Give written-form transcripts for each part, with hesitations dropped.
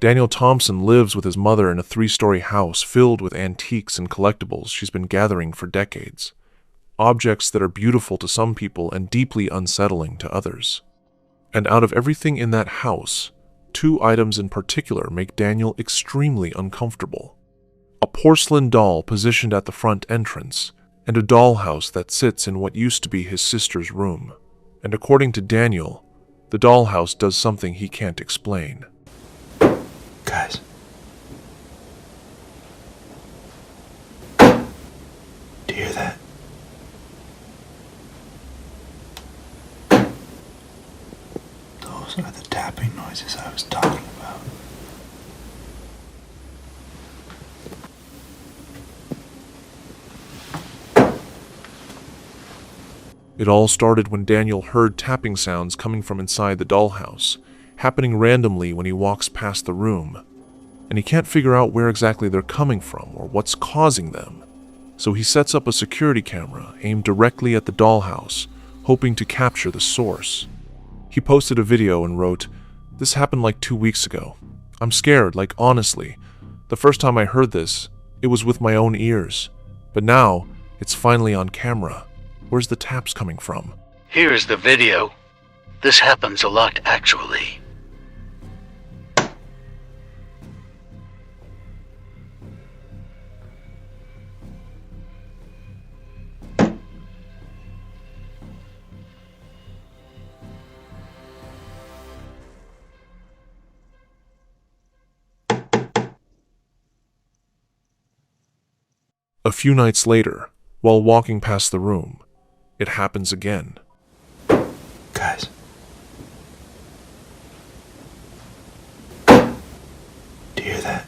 Daniel Thompson lives with his mother in a 3-story house filled with antiques and collectibles she's been gathering for decades. Objects that are beautiful to some people and deeply unsettling to others. And out of everything in that house, 2 items in particular make Daniel extremely uncomfortable. A porcelain doll positioned at the front entrance, and a dollhouse that sits in what used to be his sister's room. And according to Daniel, the dollhouse does something he can't explain. Guys. Do you hear that? Those are the tapping noises I was talking about. It all started when Daniel heard tapping sounds coming from inside the dollhouse, happening randomly when he walks past the room, and he can't figure out where exactly they're coming from or what's causing them. So he sets up a security camera aimed directly at the dollhouse, hoping to capture the source. He posted a video and wrote, "This happened like 2 weeks ago. I'm scared, like honestly. The first time I heard this, it was with my own ears. But now, it's finally on camera. Where's the taps coming from?" Here's the video. This happens a lot, actually. A few nights later, while walking past the room, it happens again. Guys. Do you hear that?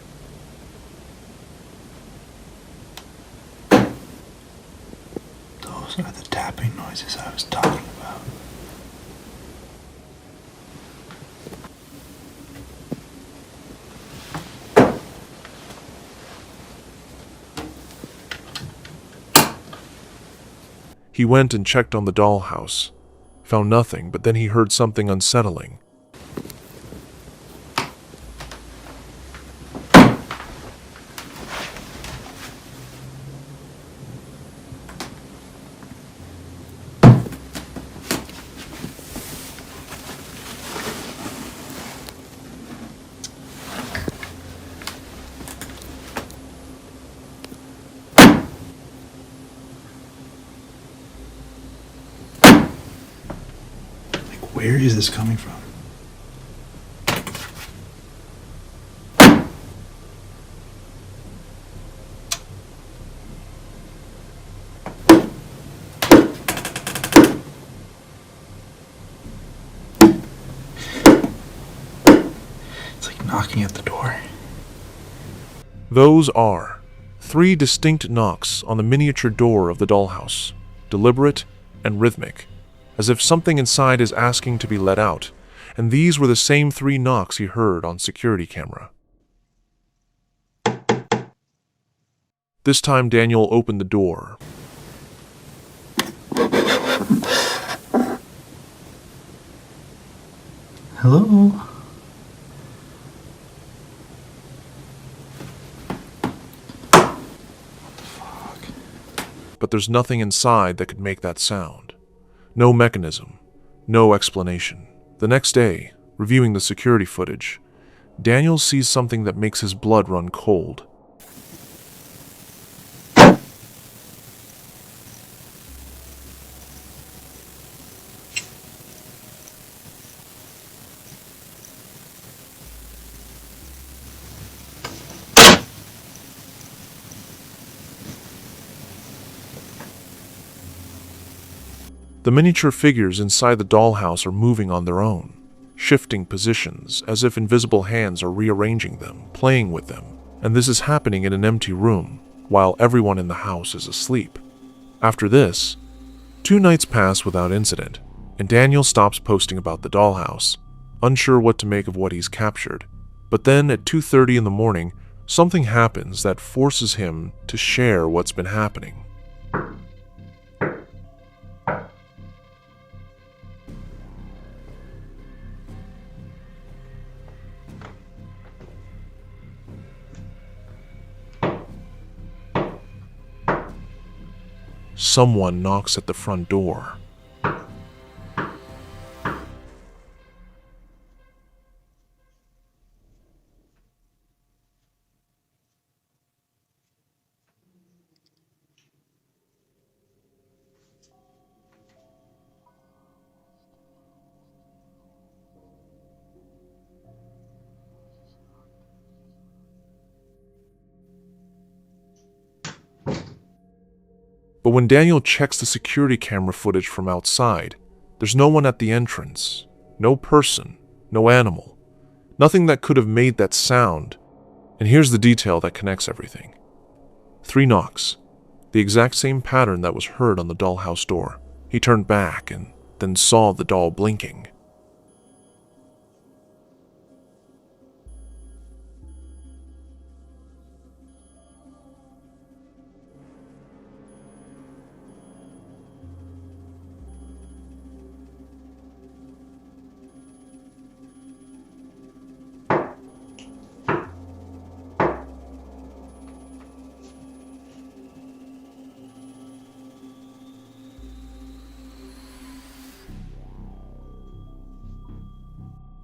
Those are the tapping noises I was talking about. He went and checked on the dollhouse, found nothing, but then he heard something unsettling. Where is this coming from? It's like knocking at the door. Those are 3 distinct knocks on the miniature door of the dollhouse, deliberate and rhythmic, as if something inside is asking to be let out, and these were the same 3 knocks he heard on security camera. This time Daniel opened the door. Hello? What the fuck? But there's nothing inside that could make that sound. No mechanism, no explanation. The next day, reviewing the security footage, Daniel sees something that makes his blood run cold. The miniature figures inside the dollhouse are moving on their own, shifting positions as if invisible hands are rearranging them, playing with them, and this is happening in an empty room, while everyone in the house is asleep. After this, 2 nights pass without incident, and Daniel stops posting about the dollhouse, unsure what to make of what he's captured. But then at 2:30 in the morning, something happens that forces him to share what's been happening. someone knocks at the front door. But when Daniel checks the security camera footage from outside, there's no one at the entrance, no person, no animal, nothing that could have made that sound. And here's the detail that connects everything. 3 knocks, the exact same pattern that was heard on the dollhouse door. He turned back and then saw the doll blinking.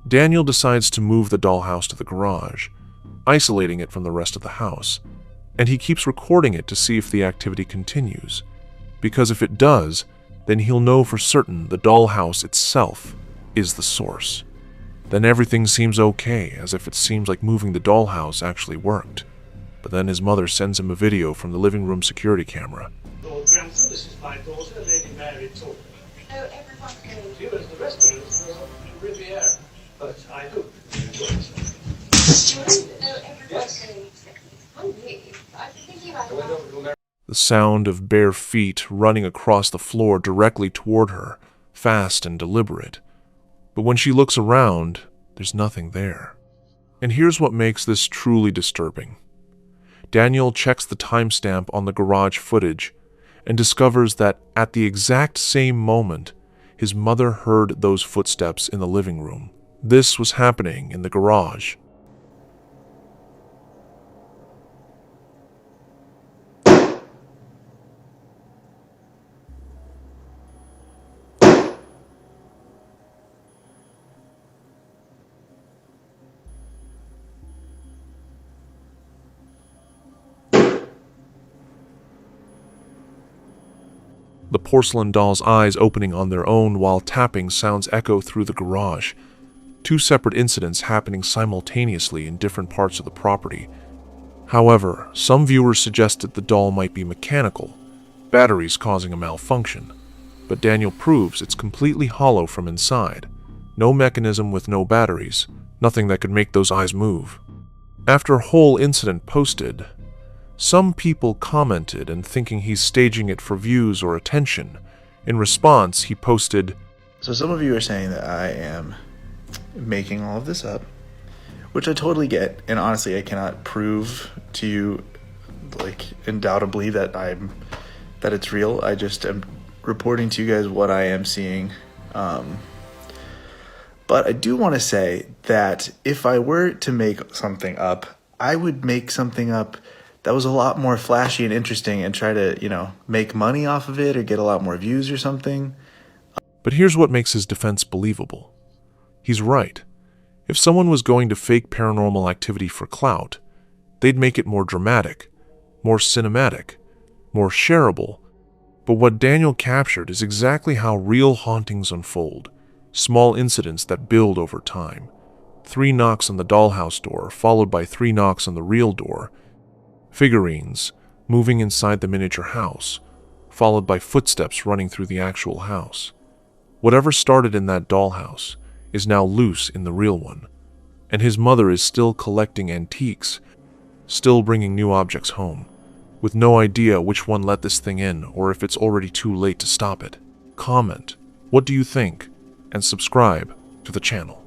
Daniel decides to move the dollhouse to the garage, isolating it from the rest of the house, and he keeps recording it to see if the activity continues, because if it does, then he'll know for certain the dollhouse itself is the source. Then everything seems okay, as if it seems like moving the dollhouse actually worked. But then his mother sends him a video from the living room security camera. Lord Grantham, this is my daughter, Lady Mary Talbot. Oh, everyone's going. She was the rest of us in Riviera, but I hope you enjoy yourself. Oh, everyone's going. Hungry. I've been thinking about The sound of bare feet running across the floor directly toward her, fast and deliberate. But when she looks around, there's nothing there. And here's what makes this truly disturbing. Daniel checks the timestamp on the garage footage and discovers that at the exact same moment, his mother heard those footsteps in the living room. This was happening in the garage. The porcelain doll's eyes opening on their own while tapping sounds echo through the garage. 2 separate incidents happening simultaneously in different parts of the property. However, some viewers suggested the doll might be mechanical, batteries causing a malfunction. But Daniel proves it's completely hollow from inside. No mechanism with no batteries, nothing that could make those eyes move. After a whole incident posted, some people commented and thinking he's staging it for views or attention. In response, he posted, So some of you are saying that I am making all of this up, which I totally get, and honestly I cannot prove to you undoubtedly that it's real. I just am reporting to you guys what I am seeing. But I do want to say that if I were to make something up, I would make something up that was a lot more flashy and interesting and try to, make money off of it or get a lot more views or something. But here's what makes his defense believable. He's right. If someone was going to fake paranormal activity for clout, they'd make it more dramatic, more cinematic, more shareable. But what Daniel captured is exactly how real hauntings unfold. Small incidents that build over time. 3 knocks on the dollhouse door, followed by 3 knocks on the real door. Figurines moving inside the miniature house, followed by footsteps running through the actual house. Whatever started in that dollhouse is now loose in the real one, and his mother is still collecting antiques, still bringing new objects home, with no idea which one let this thing in or if it's already too late to stop it. Comment, what do you think, and subscribe to the channel.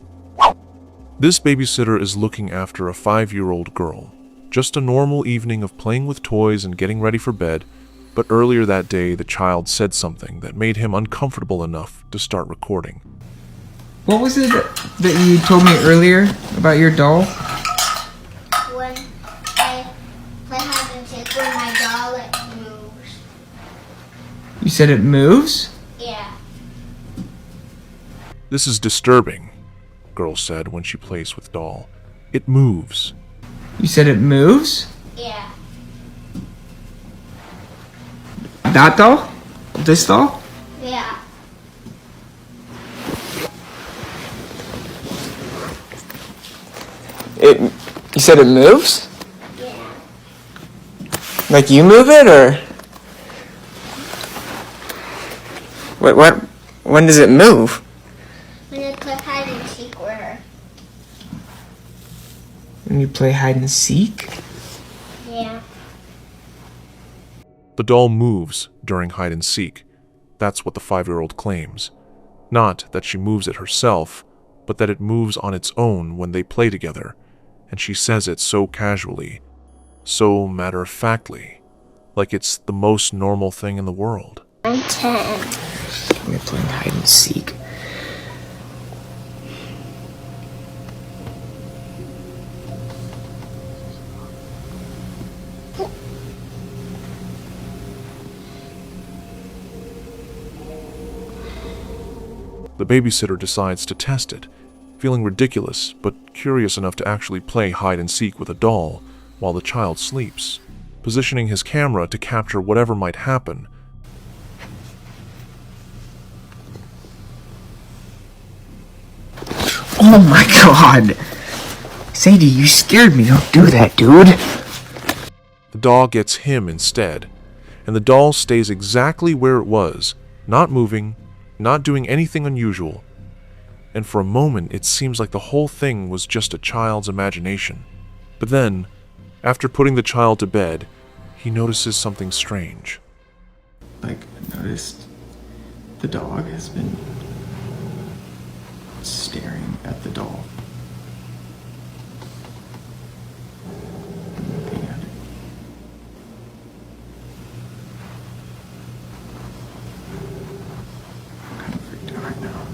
This babysitter is looking after a 5-year-old girl. Just a normal evening of playing with toys and getting ready for bed, but earlier that day the child said something that made him uncomfortable enough to start recording. What was it that you told me earlier about your doll? when I play hide and seek when my doll moves. You said it moves? Yeah. This is disturbing, girl said when she plays with doll. It moves. You said it moves? Yeah. That doll? This doll? Yeah. You said it moves? Yeah. Like you move it, or? What? When does it move? When you play hide and seek with her. When you play hide and seek? Yeah. The doll moves during hide and seek. That's what the 5-year-old claims. Not that she moves it herself, but that it moves on its own when they play together. And she says it so casually, so matter-of-factly, like it's the most normal thing in the world. I'm 10. We're playing hide and seek. The babysitter decides to test it, feeling ridiculous but curious enough to actually play hide and seek with a doll while the child sleeps, positioning his camera to capture whatever might happen. Oh my god! Sadie, you scared me. Don't do that, dude. The doll gets him instead, and the doll stays exactly where it was, not moving, not doing anything unusual. And for a moment, it seems like the whole thing was just a child's imagination. But then, after putting the child to bed, he notices something strange. I noticed the dog has been staring at the doll. Looking at it. I'm kind of freaked out right now.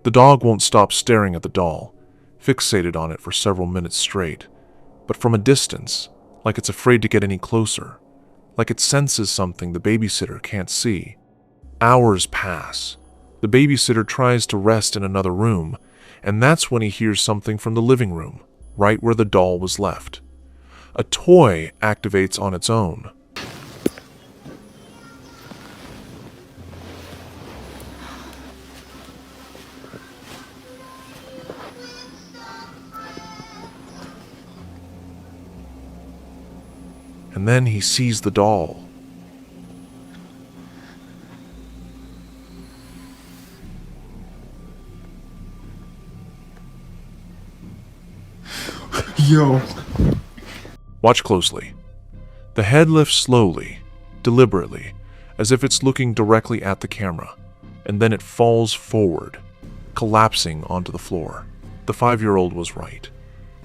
The dog won't stop staring at the doll, fixated on it for several minutes straight, but from a distance, like it's afraid to get any closer, like it senses something the babysitter can't see. Hours pass. The babysitter tries to rest in another room, and that's when he hears something from the living room, right where the doll was left. A toy activates on its own. And then he sees the doll. Yo. Watch closely. The head lifts slowly, deliberately, as if it's looking directly at the camera, and then it falls forward, collapsing onto the floor. The 5-year-old was right.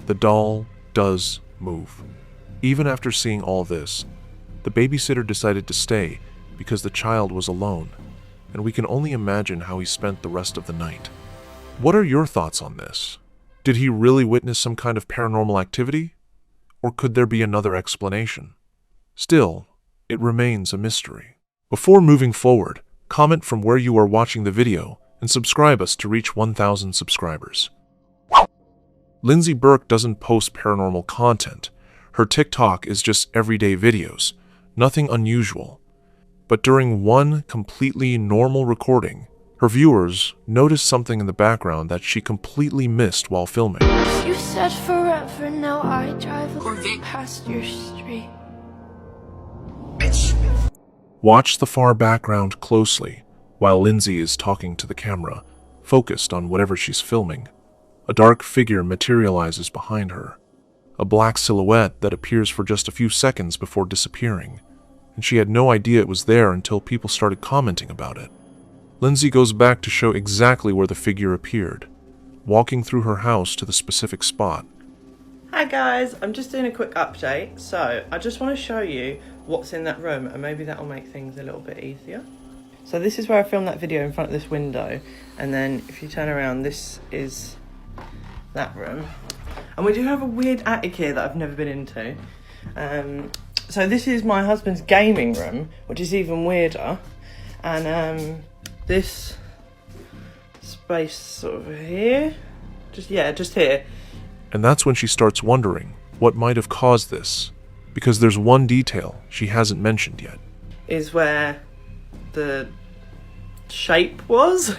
The doll does move. Even after seeing all this, the babysitter decided to stay because the child was alone, and we can only imagine how he spent the rest of the night. What are your thoughts on this? Did he really witness some kind of paranormal activity? Or could there be another explanation? Still, it remains a mystery. Before moving forward, comment from where you are watching the video and subscribe us to reach 1,000 subscribers. Lindsay Burke doesn't post paranormal content. Her TikTok is just everyday videos, nothing unusual. But during one completely normal recording, her viewers noticed something in the background that she completely missed while filming. You said forever, now I drive past your street. Watch the far background closely while Lindsay is talking to the camera, focused on whatever she's filming. A dark figure materializes behind her, a black silhouette that appears for just a few seconds before disappearing, and she had no idea it was there until people started commenting about it. Lindsay goes back to show exactly where the figure appeared, walking through her house to the specific spot. Hi guys, I'm just doing a quick update. So I just want to show you what's in that room, and maybe that'll make things a little bit easier. So this is where I filmed that video, in front of this window, and then if you turn around, this is that room. And we do have a weird attic here that I've never been into. So this is my husband's gaming room, which is even weirder. And this space sort of here, just here. And that's when she starts wondering what might have caused this, because there's one detail she hasn't mentioned yet. Is where the shape was.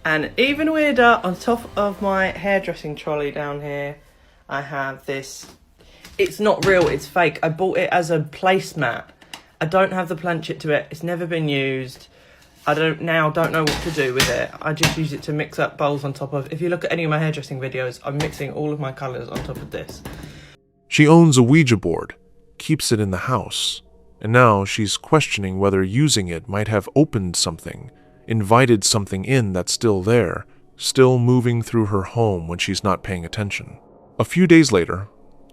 And even weirder, on top of my hairdressing trolley down here, I have this. It's not real, it's fake. I bought it as a placemat. I don't have the planchet to it. It's never been used. I don't know what to do with it. I just use it to mix up bowls on top of. If you look at any of my hairdressing videos, I'm mixing all of my colours on top of this. She owns a Ouija board, keeps it in the house, and now she's questioning whether using it might have opened something, invited something in that's still there, still moving through her home when she's not paying attention. A few days later,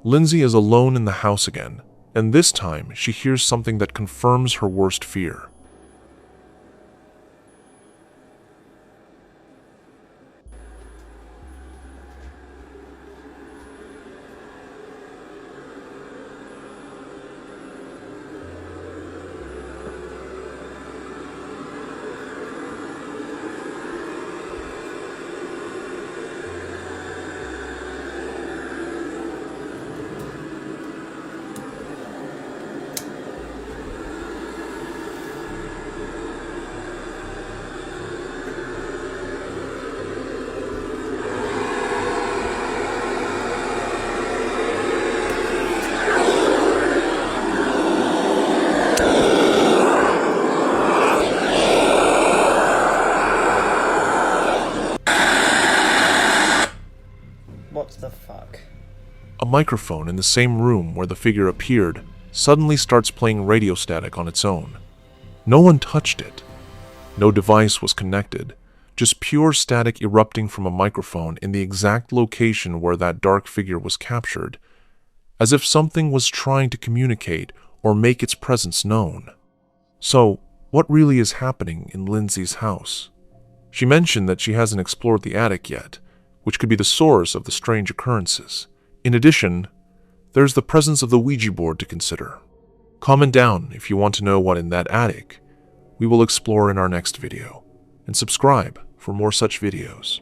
Lindsay is alone in the house again, and this time she hears something that confirms her worst fear. What the fuck? A microphone in the same room where the figure appeared suddenly starts playing radio static on its own. No one touched it. No device was connected, just pure static erupting from a microphone in the exact location where that dark figure was captured, as if something was trying to communicate or make its presence known. So, what really is happening in Lindsay's house? She mentioned that she hasn't explored the attic yet, which could be the source of the strange occurrences. In addition, there's the presence of the Ouija board to consider. Comment down if you want to know what in that attic we will explore in our next video, and subscribe for more such videos.